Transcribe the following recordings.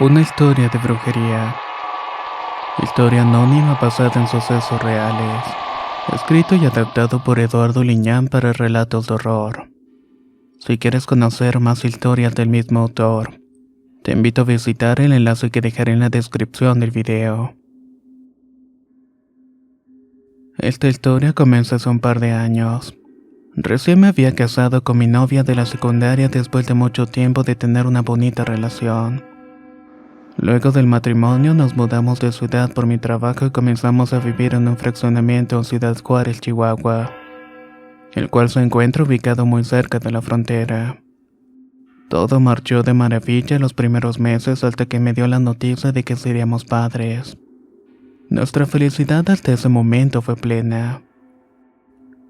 Una historia de brujería. Historia anónima basada en sucesos reales. Escrito y adaptado por Eduardo Liñán para relatos de horror. Si quieres conocer más historias del mismo autor, te invito a visitar el enlace que dejaré en la descripción del video. Esta historia comenzó hace un par de años. Recién me había casado con mi novia de la secundaria después de mucho tiempo de tener una bonita relación. Luego del matrimonio nos mudamos de ciudad por mi trabajo y comenzamos a vivir en un fraccionamiento en Ciudad Juárez, Chihuahua, el cual se encuentra ubicado muy cerca de la frontera. Todo marchó de maravilla los primeros meses hasta que me dio la noticia de que seríamos padres. Nuestra felicidad hasta ese momento fue plena.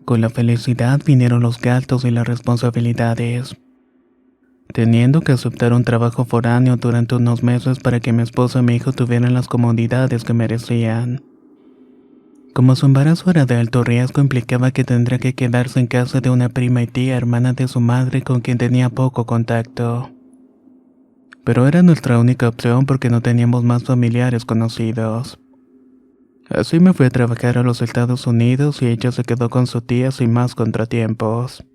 Con la felicidad vinieron los gastos y las responsabilidades, teniendo que aceptar un trabajo foráneo durante unos meses para que mi esposa y mi hijo tuvieran las comodidades que merecían. Como su embarazo era de alto riesgo, implicaba que tendría que quedarse en casa de una prima y tía hermana de su madre con quien tenía poco contacto. Pero era nuestra única opción porque no teníamos más familiares conocidos. Así me fui a trabajar a los Estados Unidos y ella se quedó con su tía sin más contratiempos.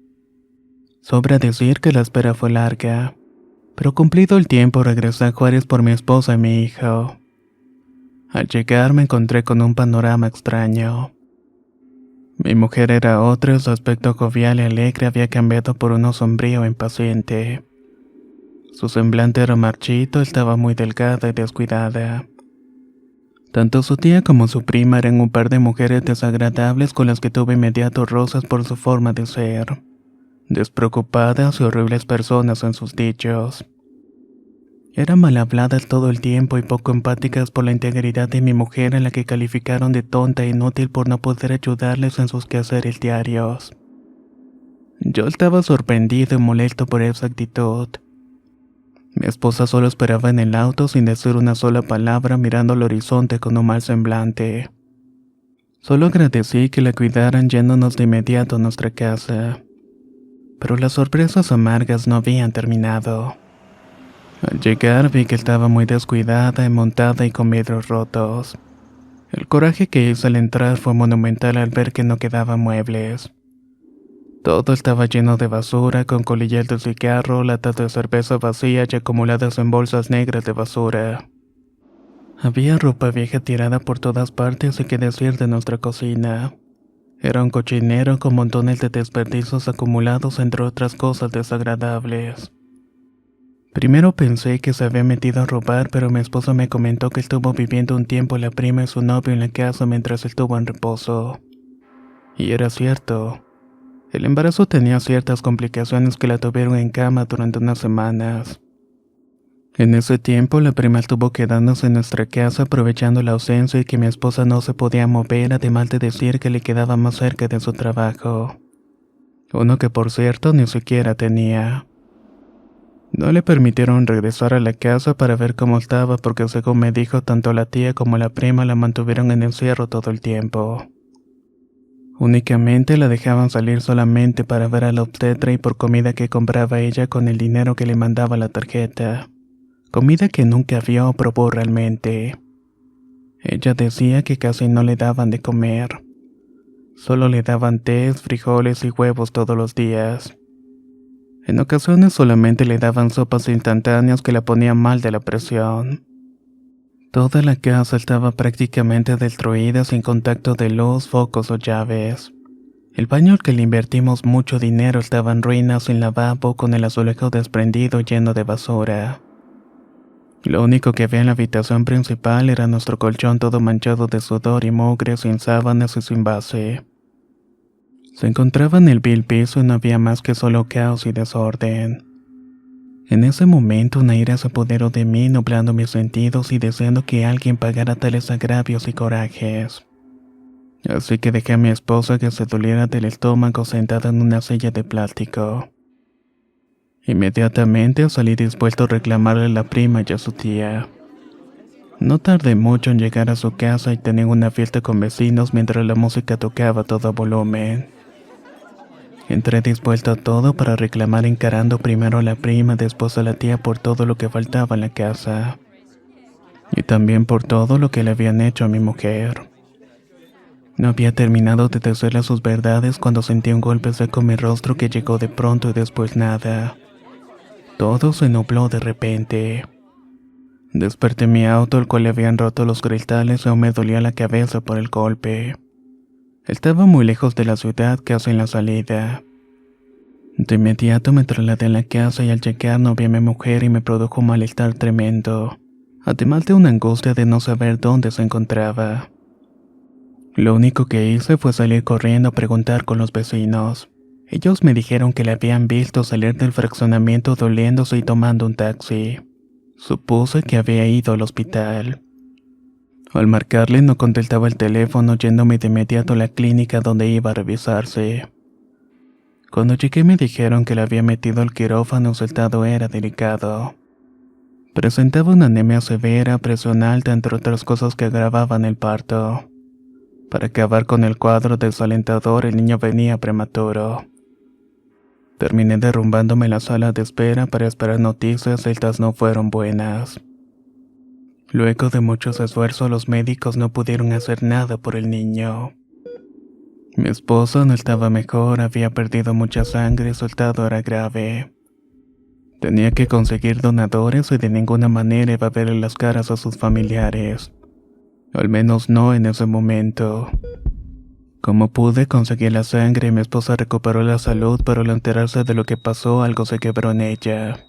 Sobra decir que la espera fue larga, pero cumplido el tiempo regresé a Juárez por mi esposa y mi hijo. Al llegar me encontré con un panorama extraño. Mi mujer era otra y su aspecto jovial y alegre había cambiado por uno sombrío e impaciente. Su semblante era marchito, estaba muy delgada y descuidada. Tanto su tía como su prima eran un par de mujeres desagradables con las que tuve inmediatos roces por su forma de ser. Despreocupadas y horribles personas en sus dichos. Eran mal habladas todo el tiempo y poco empáticas por la integridad de mi mujer, en la que calificaron de tonta e inútil por no poder ayudarles en sus quehaceres diarios. Yo estaba sorprendido y molesto por esa actitud. Mi esposa solo esperaba en el auto sin decir una sola palabra, mirando al horizonte con un mal semblante. Solo agradecí que la cuidaran yéndonos de inmediato a nuestra casa. Pero las sorpresas amargas no habían terminado. Al llegar vi que estaba muy descuidada, montada y con vidrios rotos. El coraje que hice al entrar fue monumental al ver que no quedaban muebles. Todo estaba lleno de basura, con colillas de cigarro, latas de cerveza vacías y acumuladas en bolsas negras de basura. Había ropa vieja tirada por todas partes y qué decir de nuestra cocina. Era un cochinero con montones de desperdicios acumulados, entre otras cosas desagradables. Primero pensé que se había metido a robar, pero mi esposo me comentó que estuvo viviendo un tiempo la prima y su novio en la casa mientras estuvo en reposo. Y era cierto. El embarazo tenía ciertas complicaciones que la tuvieron en cama durante unas semanas. En ese tiempo, la prima estuvo quedándose en nuestra casa aprovechando la ausencia y que mi esposa no se podía mover, además de decir que le quedaba más cerca de su trabajo. Uno que por cierto ni siquiera tenía. No le permitieron regresar a la casa para ver cómo estaba porque, según me dijo, tanto la tía como la prima la mantuvieron en encierro todo el tiempo. Únicamente la dejaban salir solamente para ver a la obstetra y por comida que compraba ella con el dinero que le mandaba la tarjeta. Comida que nunca vio o probó realmente. Ella decía que casi no le daban de comer. Solo le daban té, frijoles y huevos todos los días. En ocasiones solamente le daban sopas instantáneas que la ponían mal de la presión. Toda la casa estaba prácticamente destruida, sin contacto de luz, focos o llaves. El baño al que le invertimos mucho dinero estaba en ruinas, sin lavabo, con el azulejo desprendido lleno de basura. Lo único que había en la habitación principal era nuestro colchón todo manchado de sudor y mugre, sin sábanas y sin base. Se encontraba en el vil piso y no había más que solo caos y desorden. En ese momento una ira se apoderó de mí, nublando mis sentidos y deseando que alguien pagara tales agravios y corajes. Así que dejé a mi esposa que se doliera del estómago sentada en una silla de plástico. Inmediatamente salí dispuesto a reclamarle a la prima y a su tía. No tardé mucho en llegar a su casa y tenían una fiesta con vecinos mientras la música tocaba a todo volumen. Entré dispuesto a todo para reclamar, encarando primero a la prima, después a la tía por todo lo que faltaba en la casa. y también por todo lo que le habían hecho a mi mujer. No había terminado de decirle sus verdades cuando sentí un golpe seco en mi rostro que llegó de pronto y después nada. Todo se nubló de repente. Desperté en mi auto, el cual le habían roto los cristales y aún me dolía la cabeza por el golpe. Estaba muy lejos de la ciudad, casi en la salida. De inmediato me trasladé a la casa y al llegar no vi a mi mujer y me produjo un malestar tremendo, además de una angustia de no saber dónde se encontraba. Lo único que hice fue salir corriendo a preguntar con los vecinos. Ellos me dijeron que la habían visto salir del fraccionamiento doliéndose y tomando un taxi. Supuse que había ido al hospital. Al marcarle no contestaba el teléfono, yéndome de inmediato a la clínica donde iba a revisarse. Cuando llegué me dijeron que la había metido al quirófano, su estado era delicado. Presentaba una anemia severa, presión alta, entre otras cosas que agravaban el parto. Para acabar con el cuadro desalentador, el niño venía prematuro. Terminé derrumbándome en la sala de espera para esperar noticias y estas no fueron buenas. Luego de muchos esfuerzos, los médicos no pudieron hacer nada por el niño. Mi esposa no estaba mejor, había perdido mucha sangre y su estado era grave. Tenía que conseguir donadores y de ninguna manera iba a verle las caras a sus familiares. Al menos no en ese momento. Como pude, conseguí la sangre y mi esposa recuperó la salud, pero al enterarse de lo que pasó, algo se quebró en ella.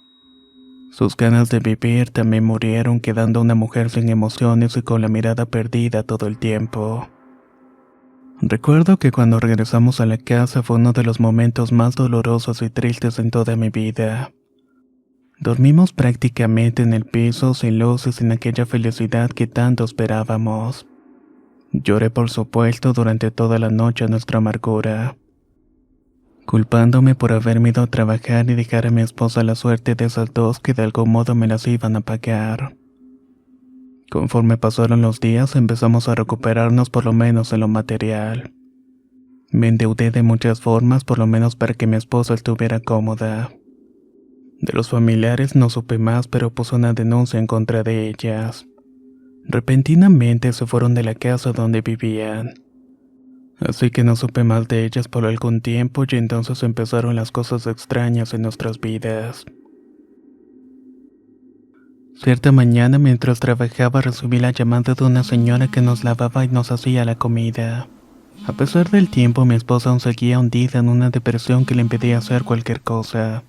Sus ganas de vivir también murieron, quedando una mujer sin emociones y con la mirada perdida todo el tiempo. Recuerdo que cuando regresamos a la casa fue uno de los momentos más dolorosos y tristes en toda mi vida. Dormimos prácticamente en el piso, sin luz y sin aquella felicidad que tanto esperábamos. Lloré por supuesto durante toda la noche nuestra amargura, culpándome por haberme ido a trabajar y dejar a mi esposa la suerte de esas dos que de algún modo me las iban a pagar. Conforme pasaron los días empezamos a recuperarnos por lo menos en lo material. Me endeudé de muchas formas, por lo menos para que mi esposa estuviera cómoda. De los familiares no supe más, pero puse una denuncia en contra de ellas. Repentinamente se fueron de la casa donde vivían. Así que no supe más de ellas por algún tiempo y entonces empezaron las cosas extrañas en nuestras vidas. Cierta mañana mientras trabajaba recibí la llamada de una señora que nos lavaba y nos hacía la comida. A pesar del tiempo, mi esposa aún seguía hundida en una depresión que le impedía hacer cualquier cosa.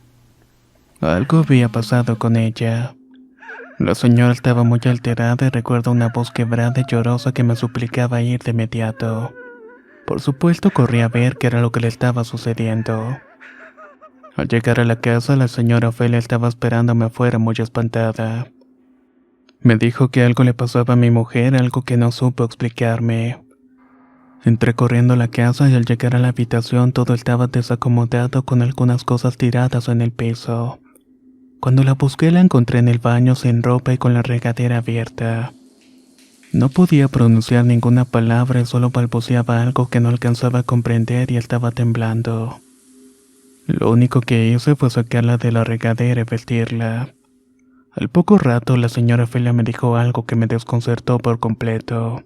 Algo había pasado con ella. La señora estaba muy alterada y recuerdo una voz quebrada y llorosa que me suplicaba ir de inmediato. Por supuesto corrí a ver qué era lo que le estaba sucediendo. Al llegar a la casa, la señora Ofelia estaba esperándome afuera muy espantada. Me dijo que algo le pasaba a mi mujer, algo que no supo explicarme. Entré corriendo a la casa y al llegar a la habitación todo estaba desacomodado con algunas cosas tiradas en el piso. Cuando la busqué la encontré en el baño sin ropa y con la regadera abierta. No podía pronunciar ninguna palabra y solo balbuceaba algo que no alcanzaba a comprender y estaba temblando. Lo único que hice fue sacarla de la regadera y vestirla. Al poco rato la señora Ofelia me dijo algo que me desconcertó por completo.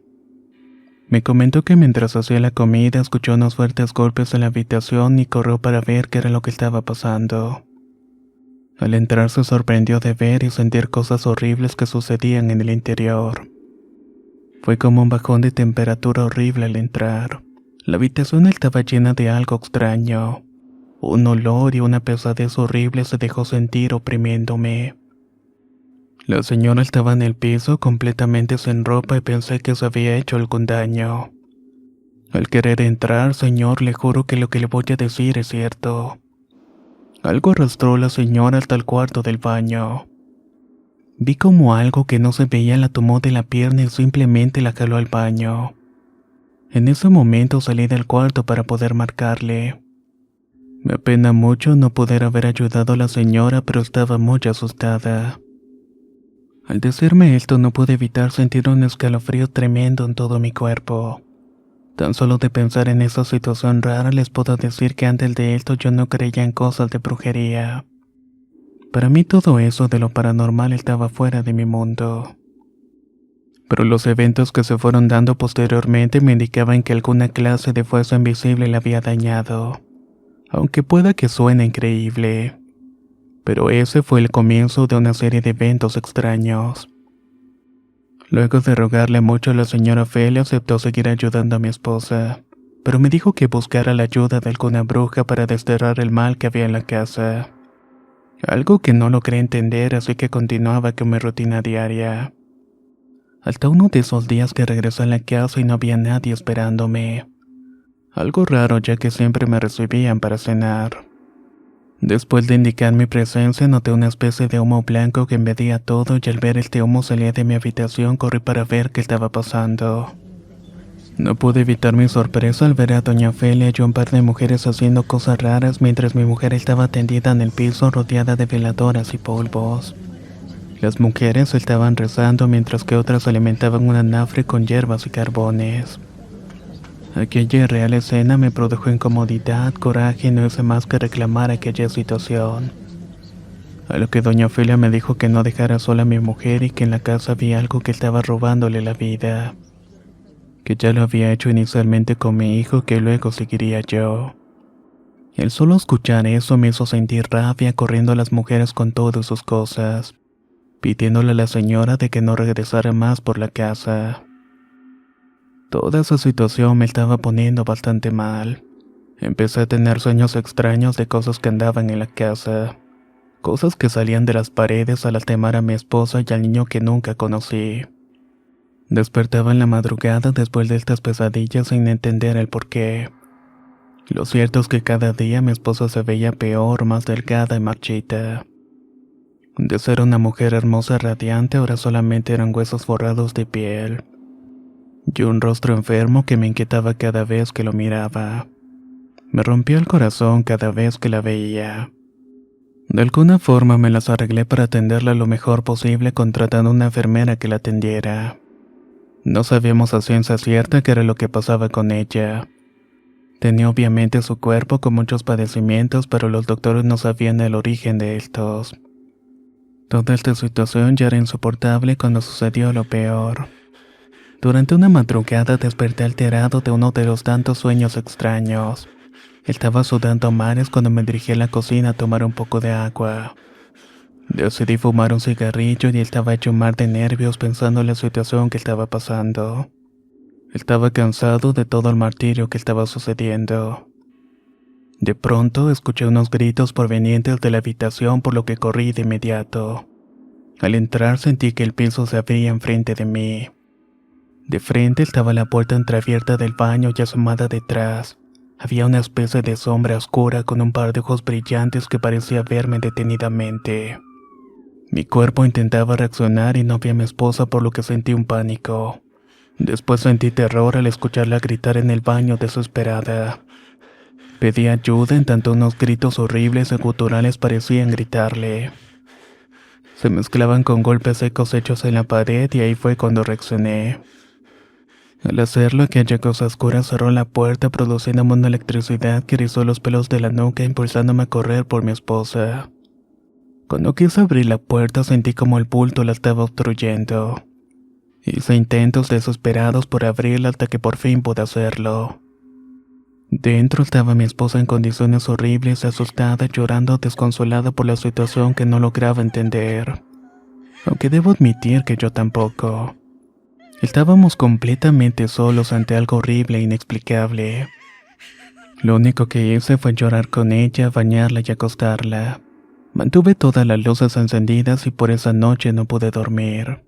Me comentó que mientras hacía la comida escuchó unos fuertes golpes en la habitación y corrió para ver qué era lo que estaba pasando. Al entrar se sorprendió de ver y sentir cosas horribles que sucedían en el interior. Fue como un bajón de temperatura horrible al entrar. La habitación estaba llena de algo extraño. Un olor y una pesadez horrible se dejó sentir oprimiéndome. La señora estaba en el piso completamente sin ropa y pensé que se había hecho algún daño. Al querer entrar, señor, le juro que lo que le voy a decir es cierto. Algo arrastró a la señora hasta el cuarto del baño. Vi como algo que no se veía la tomó de la pierna y simplemente la jaló al baño. En ese momento salí del cuarto para poder marcarle. Me apena mucho no poder haber ayudado a la señora, pero estaba muy asustada. Al decirme esto no pude evitar sentir un escalofrío tremendo en todo mi cuerpo. Tan solo de pensar en esa situación rara les puedo decir que antes de esto yo no creía en cosas de brujería. Para mí todo eso de lo paranormal estaba fuera de mi mundo. pero los eventos que se fueron dando posteriormente me indicaban que alguna clase de fuerza invisible la había dañado, aunque pueda que suene increíble. Pero ese fue el comienzo de una serie de eventos extraños. Luego de rogarle mucho, la señora Ophelia aceptó seguir ayudando a mi esposa, pero me dijo que buscara la ayuda de alguna bruja para desterrar el mal que había en la casa. Algo que no logré entender, así que continuaba con mi rutina diaria. Hasta uno de esos días que regresé a la casa y no había nadie esperándome. Algo raro, ya que siempre me recibían para cenar. Después de indicar mi presencia, noté una especie de humo blanco que invadía todo, y al ver este humo salir de mi habitación corrí para ver qué estaba pasando. No pude evitar mi sorpresa al ver a doña Ofelia y un par de mujeres haciendo cosas raras mientras mi mujer estaba tendida en el piso rodeada de veladoras y polvos. Las mujeres estaban rezando mientras que otras alimentaban un anafre con hierbas y carbones. Aquella irreal escena me produjo incomodidad, coraje y no hice más que reclamar aquella situación. A lo que doña Ofelia me dijo que no dejara sola a mi mujer y que en la casa había algo que estaba robándole la vida. Que ya lo había hecho inicialmente con mi hijo, que luego seguiría yo. El solo escuchar eso me hizo sentir rabia, corriendo a las mujeres con todas sus cosas, pidiéndole a la señora de que no regresara más por la casa. Toda esa situación me estaba poniendo bastante mal. Empecé a tener sueños extraños de cosas que andaban en la casa, cosas que salían de las paredes al lastimar a mi esposa y al niño que nunca conocí. Despertaba en la madrugada después de estas pesadillas sin entender el porqué. Lo cierto es que cada día mi esposa se veía peor, más delgada y marchita. De ser una mujer hermosa y radiante, ahora solamente eran huesos forrados de piel y un rostro enfermo que me inquietaba cada vez que lo miraba. Me rompía el corazón cada vez que la veía. De alguna forma me las arreglé para atenderla lo mejor posible, contratando una enfermera que la atendiera. No sabíamos a ciencia cierta qué era lo que pasaba con ella. Tenía obviamente su cuerpo con muchos padecimientos, pero los doctores no sabían el origen de estos. Toda esta situación ya era insoportable cuando sucedió lo peor. Durante una madrugada desperté alterado de uno de los tantos sueños extraños. Estaba sudando a mares cuando me dirigí a la cocina a tomar un poco de agua. Decidí fumar un cigarrillo y estaba hecho un mar de nervios pensando en la situación que estaba pasando. Estaba cansado de todo el martirio que estaba sucediendo. De pronto escuché unos gritos provenientes de la habitación, por lo que corrí de inmediato. Al entrar sentí que el piso se abría enfrente de mí. De frente estaba la puerta entreabierta del baño y asomada detrás había una especie de sombra oscura con un par de ojos brillantes que parecía verme detenidamente. Mi cuerpo intentaba reaccionar y no vi a mi esposa, por lo que sentí un pánico. Después sentí terror al escucharla gritar en el baño desesperada. Pedí ayuda en tanto unos gritos horribles y guturales parecían gritarle. Se mezclaban con golpes secos hechos en la pared y ahí fue cuando reaccioné. Al hacerlo, aquella cosa oscura cerró la puerta, produciéndome una electricidad que erizó los pelos de la nuca, impulsándome a correr por mi esposa. Cuando quise abrir la puerta sentí como el bulto la estaba obstruyendo. Hice intentos desesperados por abrirla hasta que por fin pude hacerlo. Dentro estaba mi esposa en condiciones horribles, asustada, llorando, desconsolada por la situación que no lograba entender. Aunque debo admitir que yo tampoco. Estábamos completamente solos ante algo horrible e inexplicable. Lo único que hice fue llorar con ella, bañarla y acostarla. Mantuve todas las luces encendidas y por esa noche no pude dormir.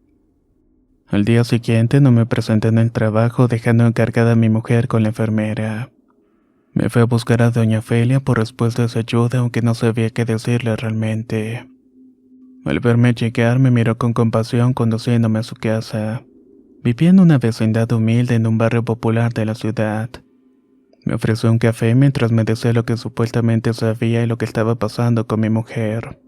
Al día siguiente no me presenté en el trabajo, dejando encargada a mi mujer con la enfermera. Me fui a buscar a doña Ofelia por respuesta de su ayuda, aunque no sabía qué decirle realmente. Al verme llegar me miró con compasión, conduciéndome a su casa. Vivía en una vecindad humilde en un barrio popular de la ciudad. Me ofreció un café mientras me decía lo que supuestamente sabía y lo que estaba pasando con mi mujer.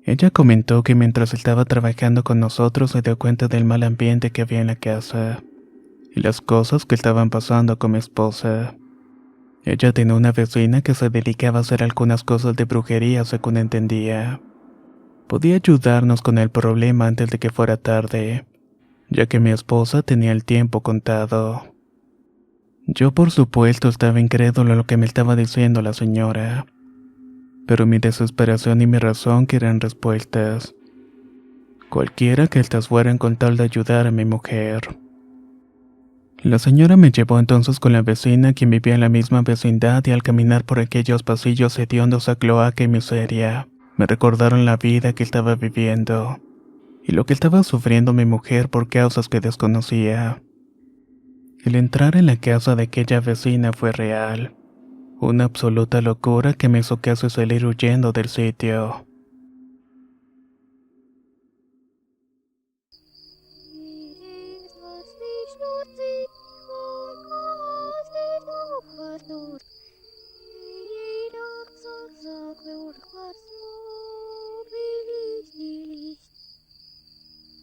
Ella comentó que mientras estaba trabajando con nosotros se dio cuenta del mal ambiente que había en la casa y las cosas que estaban pasando con mi esposa. Ella tenía una vecina que se dedicaba a hacer algunas cosas de brujería, según entendía. Podía ayudarnos con el problema antes de que fuera tarde. ya que mi esposa tenía el tiempo contado. Yo por supuesto estaba incrédulo a lo que me estaba diciendo la señora, pero mi desesperación y mi razón querían respuestas, cualquiera que estas fueran con tal de ayudar a mi mujer. La señora me llevó entonces con la vecina quien vivía en la misma vecindad y al caminar por aquellos pasillos hediondos a cloaca y miseria, me recordaron la vida que estaba viviendo y lo que estaba sufriendo mi mujer por causas que desconocía. El entrar en la casa de aquella vecina fue real, una absoluta locura que me hizo casi salir huyendo del sitio.